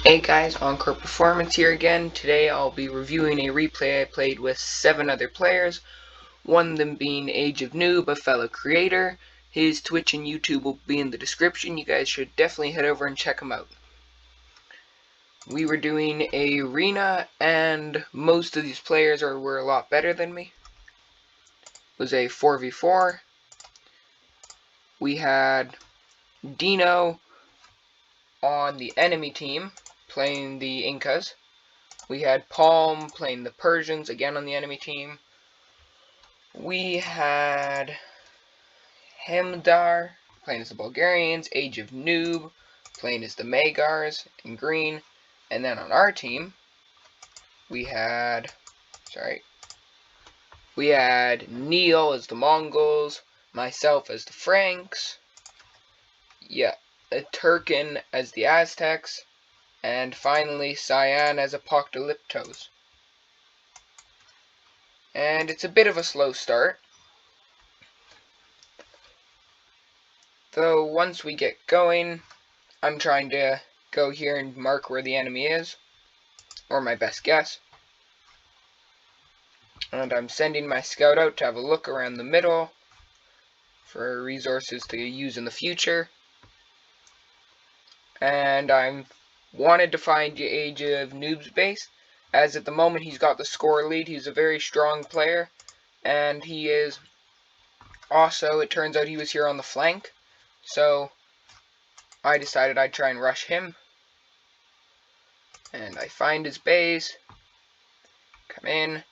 Hey guys, Encore Performance here again. Today I'll be reviewing a replay I played with 7 other players, one of them being Age of Noob, a fellow creator. His Twitch and YouTube will be in the description. You guys should definitely head over and check him out. We were doing a arena, and most of these players were a lot better than me. It was a 4v4. We had Dino on the enemy team playing the Incas. We had Palm playing the Persians, again on the enemy team. We had Hemdar playing as the Bulgarians, Age of Noob playing as the Magars in green. And then on our team, we had Neil as the Mongols, myself as the Franks, Turkin as the Aztecs, and finally Cyan as Apocalyptos. And it's a bit of a slow start, though once we get going, I'm trying to go here and mark where the enemy is, or my best guess. And I'm sending my scout out to have a look around the middle for resources to use in the future. And I wanted to find the Age of Noob's base, as at the moment he's got the score lead. He's a very strong player, and he is also, it turns out he was here on the flank, so I decided I'd try and rush him. And I find his base, come in,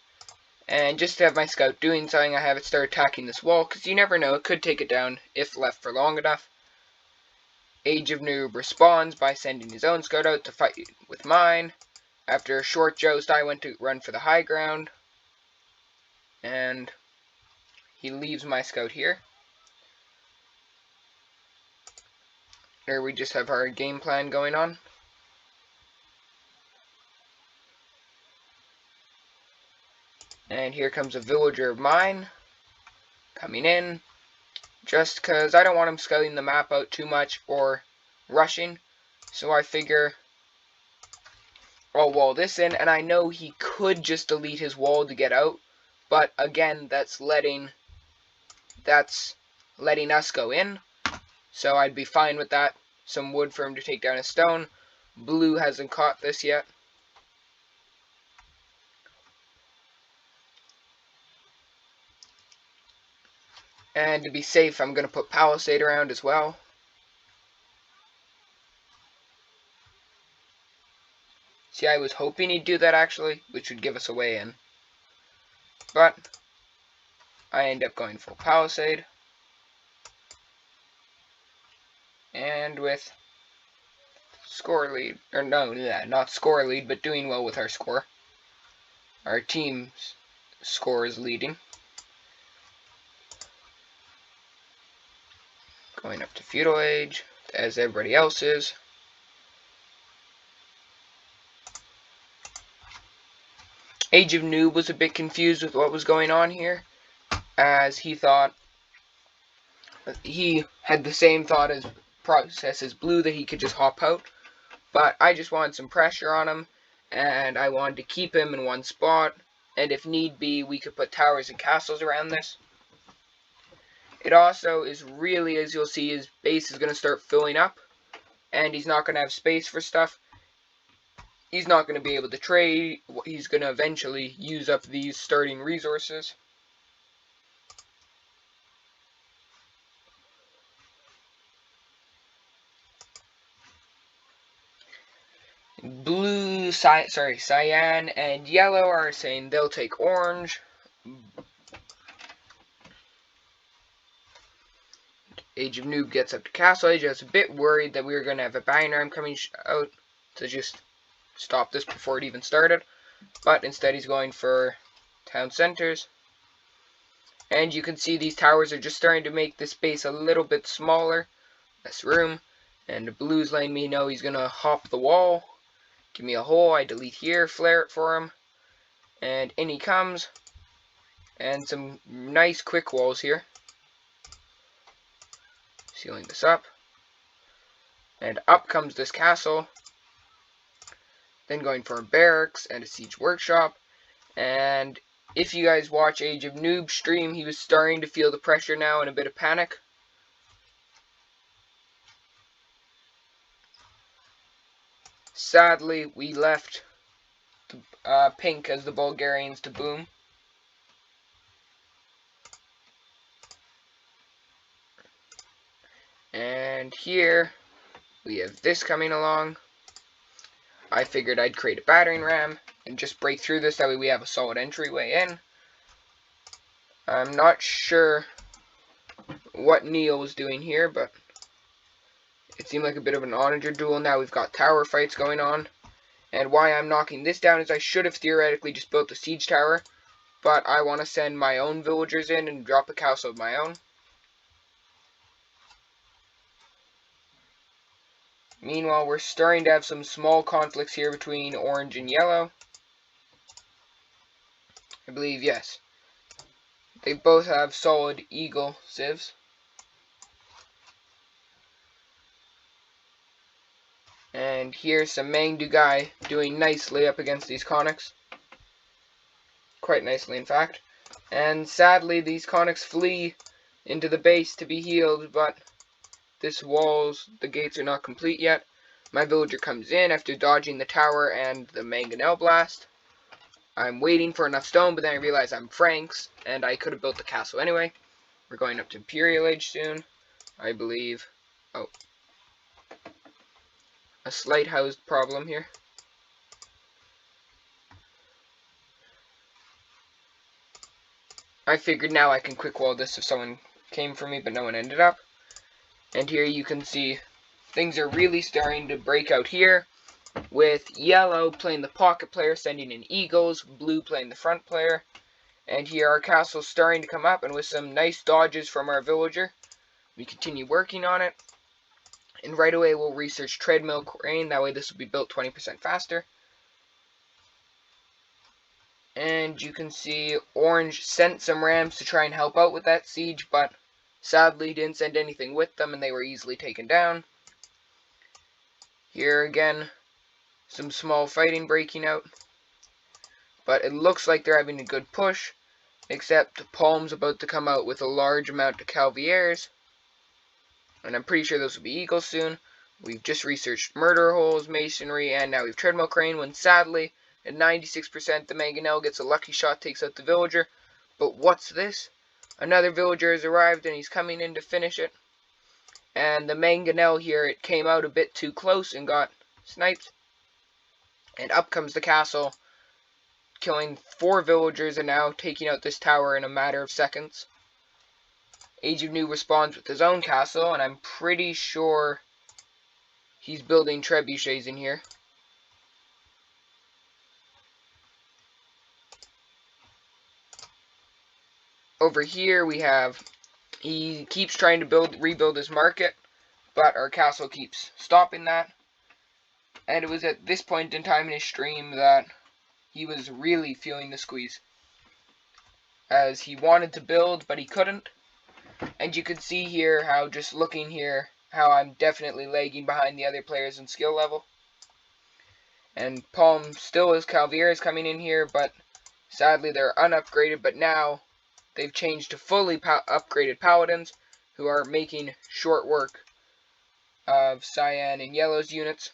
and just to have my scout doing something, I have it start attacking this wall, because you never know, it could take it down if left for long enough. Age of Noob responds by sending his own scout out to fight with mine. After a short joust, I went to run for the high ground, and he leaves my scout here. There we just have our game plan going on. And here comes a villager of mine coming in, just because I don't want him scouting the map out too much or rushing. So I figure I'll wall this in, and I know he could just delete his wall to get out, but again, that's letting us go in, so I'd be fine with that. Some wood for him to take down a stone. Blue hasn't caught this yet. And to be safe, I'm going to put palisade around as well. See, I was hoping he'd do that actually, which would give us a way in. But I end up going full palisade. And with score lead, or no, not score lead, but doing well with our score. Our team's score is leading. Going up to feudal age, as everybody else is. Age of Noob was a bit confused with what was going on here, as he thought he had the same process as Blue, that he could just hop out. But I just wanted some pressure on him, and I wanted to keep him in one spot, and if need be, we could put towers and castles around this. It also is really, as you'll see, his base is going to start filling up, and he's not going to have space for stuff. He's not going to be able to trade. He's going to eventually use up these starting resources. Cyan and yellow are saying they'll take orange. Age of Noob gets up to Castle Age. I was a bit worried that we were going to have a banner arm coming out to just stop this before it even started. But instead he's going for town centers. And you can see these towers are just starting to make this base a little bit smaller. Less room. And the Blue's letting me know he's going to hop the wall. Give me a hole. I delete here. Flare it for him. And in he comes. And some nice quick walls here. Sealing this up. And up comes this castle. then going for a barracks and a siege workshop. And if you guys watch Age of Noob stream, he was starting to feel the pressure now and a bit of panic. Sadly, we left pink as the Bulgarians to boom. And here we have this coming along. I figured I'd create a battering ram and just break through this, that way we have a solid entryway in. I'm not sure what Neil was doing here, but it seemed like a bit of an onager duel. Now we've got tower fights going on. And why I'm knocking this down is I should have theoretically just built a siege tower, but I want to send my own villagers in and drop a castle of my own. Meanwhile, we're starting to have some small conflicts here between orange and yellow. I believe, yes. They both have solid eagle civs. And here's some Mangdu guy doing nicely up against these conics. Quite nicely, in fact. And sadly, these conics flee into the base to be healed, but the gates are not complete yet. My villager comes in after dodging the tower and the mangonel blast. I'm waiting for enough stone, but then I realize I'm Franks, and I could have built the castle anyway. We're going up to Imperial Age soon, I believe. Oh. A slight house problem here. I figured now I can quick wall this if someone came for me, but no one ended up. And here you can see things are really starting to break out here, with yellow playing the pocket player, sending in eagles, blue playing the front player. And here our castle's starting to come up, and with some nice dodges from our villager, we continue working on it. And right away we'll research treadmill crane, that way this will be built 20% faster. And you can see orange sent some rams to try and help out with that siege, but sadly didn't send anything with them and they were easily taken down. Here again, some small fighting breaking out. But it looks like they're having a good push, except Palm's about to come out with a large amount of Cavaliers. And I'm pretty sure those will be eagles soon. We've just researched murder holes, masonry, and now we've treadmill crane, when sadly, at 96%, the mangonel gets a lucky shot, takes out the villager. But what's this? Another villager has arrived and he's coming in to finish it. And the mangonel here, it came out a bit too close and got sniped. And up comes the castle, killing 4 villagers and now taking out this tower in a matter of seconds. Age of Noob responds with his own castle, and I'm pretty sure he's building trebuchets in here. Over here we have, he keeps trying to rebuild his market, but our castle keeps stopping that. And it was at this point in time in his stream that he was really feeling the squeeze, as he wanted to build but he couldn't. And you can see here how, just looking here, how I'm definitely lagging behind the other players in skill level. And Palm still has Cavaliers coming in here, but sadly they're unupgraded. But now they've changed to fully upgraded Paladins, who are making short work of Cyan and Yellow's units.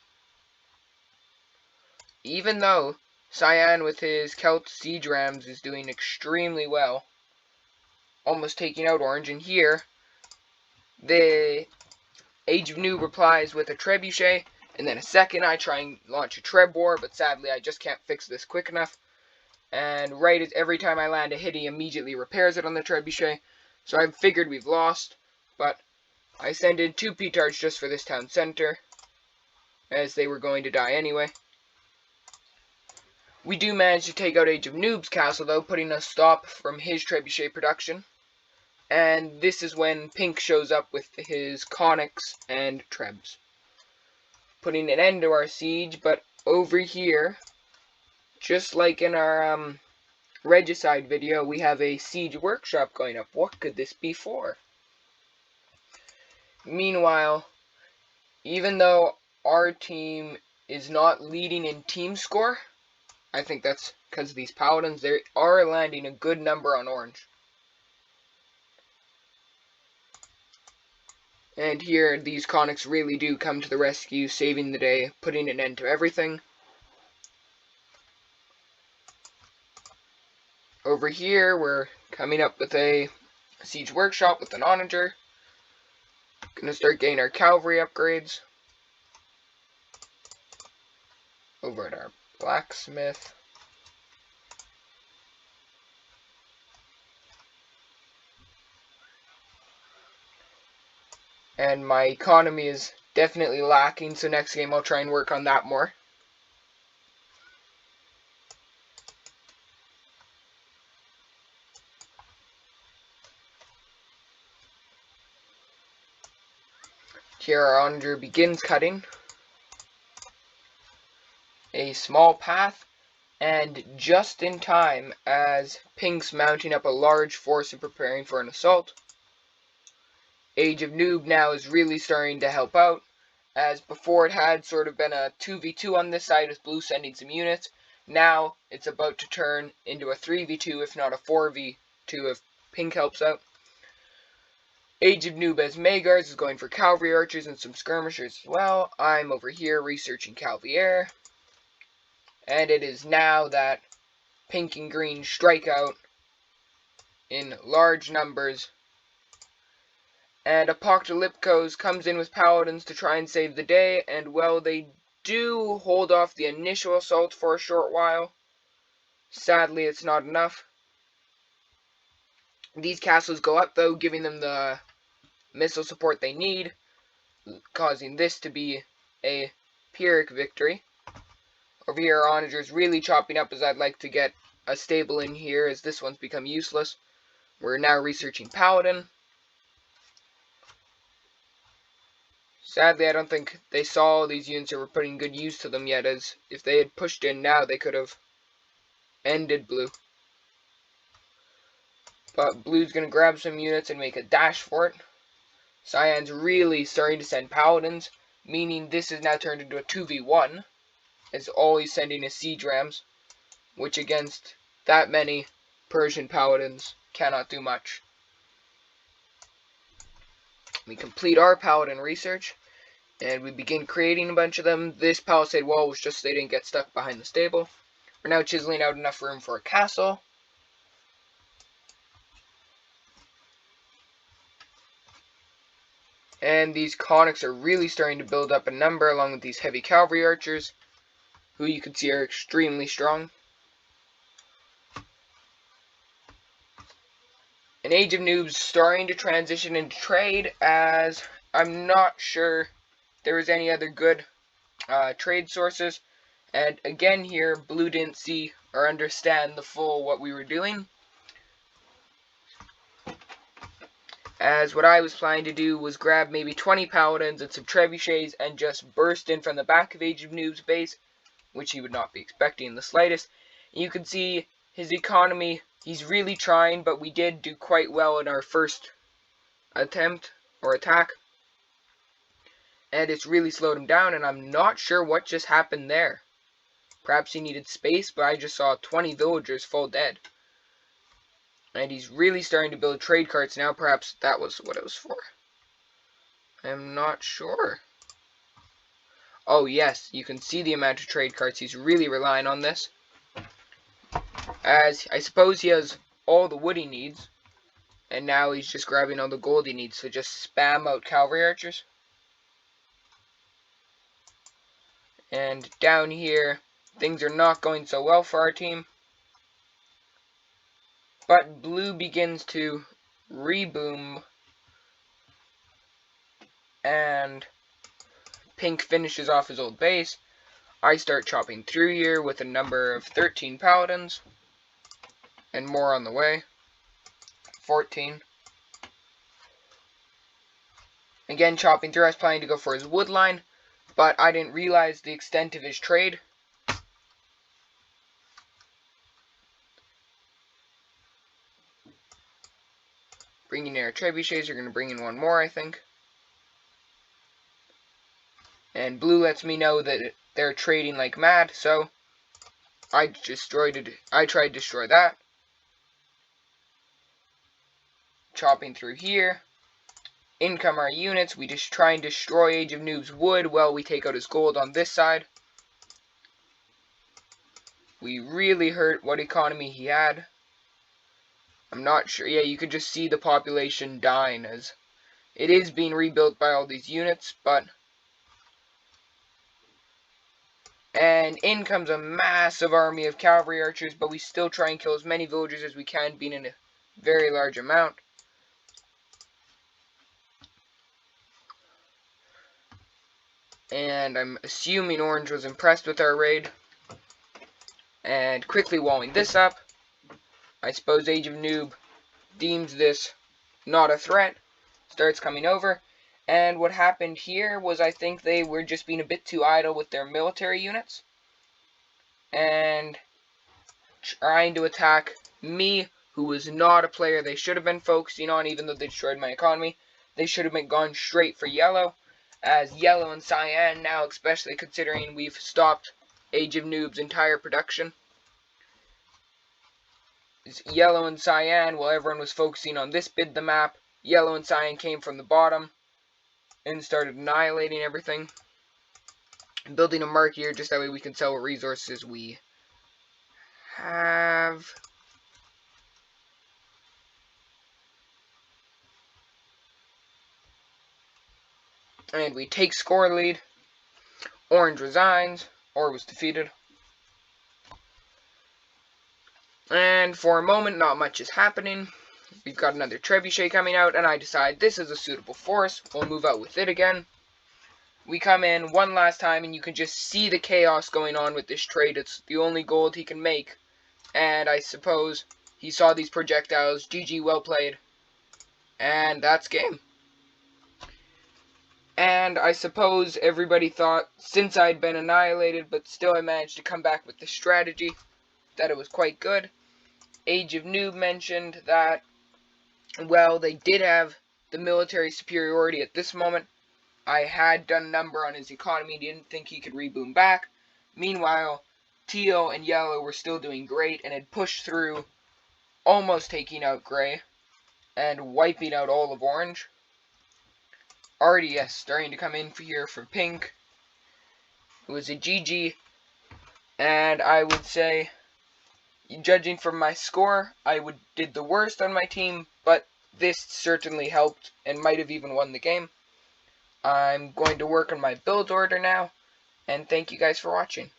Even though Cyan with his Celt Siege Rams is doing extremely well, almost taking out Orange. And here, the Age of Noob replies with a trebuchet, and then a second I try and launch a treb war, but sadly I just can't fix this quick enough. And right as every time I land a hit, he immediately repairs it on the trebuchet. So I figured we've lost, but I send in 2 petards just for this town center, as they were going to die anyway. We do manage to take out Age of Noob's castle though, putting a stop from his trebuchet production. And this is when Pink shows up with his conics and trebs, putting an end to our siege. But over here, just like in our regicide video, we have a siege workshop going up. What could this be for? Meanwhile, even though our team is not leading in team score. I think that's because of these paladins. They are landing a good number on orange. And here, these conics really do come to the rescue, saving the day, putting an end to everything. Over here, we're coming up with a siege workshop with an onager. Gonna start getting our cavalry upgrades. Over at our blacksmith. And my economy is definitely lacking, so next game I'll try and work on that more. Here our onager begins cutting a small path, and just in time as Pink's mounting up a large force and preparing for an assault. Age of Noob now is really starting to help out, as before it had sort of been a 2v2 on this side with Blue sending some units. Now it's about to turn into a 3v2, if not a 4v2 if Pink helps out. Age of Noob as Magars is going for cavalry archers and some skirmishers as well. I'm over here researching Calvier. And it is now that Pink and Green strike out in large numbers. And Apocalypticos comes in with paladins to try and save the day, and well, they do hold off the initial assault for a short while. Sadly, it's not enough. These castles go up though, giving them the missile support they need, causing this to be a Pyrrhic victory. Over here, our onager's really chopping up as I'd like to get a stable in here, as this one's become useless. We're now researching Paladin. Sadly, I don't think they saw these units or were putting good use to them yet, as if they had pushed in now, they could have ended Blue. But Blue's going to grab some units and make a dash for it. Cyan's really starting to send Paladins, meaning this is now turned into a 2v1, as always sending his siege rams, which against that many Persian Paladins cannot do much. We complete our Paladin research, and we begin creating a bunch of them. This palisade wall was just so they didn't get stuck behind the stable. We're now chiseling out enough room for a castle. And these conics are really starting to build up a number along with these heavy cavalry archers, who you can see are extremely strong. And Age of Noob's starting to transition into trade, as I'm not sure there was any other good trade sources. And again here, Blue didn't see or understand the full what we were doing, as what I was planning to do was grab maybe 20 paladins and some trebuchets and just burst in from the back of Age of Noob's base, which he would not be expecting in the slightest. You can see his economy, he's really trying, but we did do quite well in our first attempt or attack, and it's really slowed him down, and I'm not sure what just happened there. Perhaps he needed space, but I just saw 20 villagers full dead. And he's really starting to build trade carts now. Perhaps that was what it was for. I'm not sure. Oh yes, you can see the amount of trade carts. He's really relying on this, as I suppose he has all the wood he needs, and now he's just grabbing all the gold he needs. So just spam out cavalry archers. And down here, things are not going so well for our team. But Blue begins to reboom, and Pink finishes off his old base. I start chopping through here with a number of 13 paladins, and more on the way. 14. Again, chopping through. I was planning to go for his wood line, but I didn't realize the extent of his trade. Bringing in our trebuchets, are going to bring in one more, I think. And blue lets me know that they're trading like mad, so I tried to destroy that. Chopping through here. In come our units. We just try and destroy Age of Noob's wood while we take out his gold on this side. We really hurt what economy he had. I'm not sure. Yeah, you could just see the population dying as it is being rebuilt by all these units, but... And in comes a massive army of cavalry archers, but we still try and kill as many villagers as we can, being in a very large amount. And I'm assuming Orange was impressed with our raid. And quickly walling this up. I suppose Age of Noob deems this not a threat. Starts coming over. And what happened here was I think they were just being a bit too idle with their military units. And trying to attack me, who was not a player they should have been focusing on, even though they destroyed my economy. They should have been gone straight for yellow, as yellow and cyan now, especially considering we've stopped Age of Noob's entire production. It's yellow and cyan, while everyone was focusing on this bit of the map, yellow and cyan came from the bottom and started annihilating everything. I'm building a mark here, just that way we can sell what resources we have. And we take score lead. Orange resigns, or was defeated. And for a moment, not much is happening. We've got another trebuchet coming out, and I decide this is a suitable force. We'll move out with it again. We come in one last time, and you can just see the chaos going on with this trade. It's the only gold he can make. And I suppose he saw these projectiles. GG, well played. And that's game. And I suppose everybody thought, since I'd been annihilated, but still I managed to come back with this strategy, that it was quite good. Age of Noob mentioned that, well, they did have the military superiority at this moment. I had done a number on his economy, didn't think he could reboom back. Meanwhile, teal and yellow were still doing great and had pushed through, almost taking out gray, and wiping out all of orange. RDS starting to come in for here for pink. It was a GG, and I would say, judging from my score, I did the worst on my team, but this certainly helped and might have even won the game. I'm going to work on my build order now, and thank you guys for watching.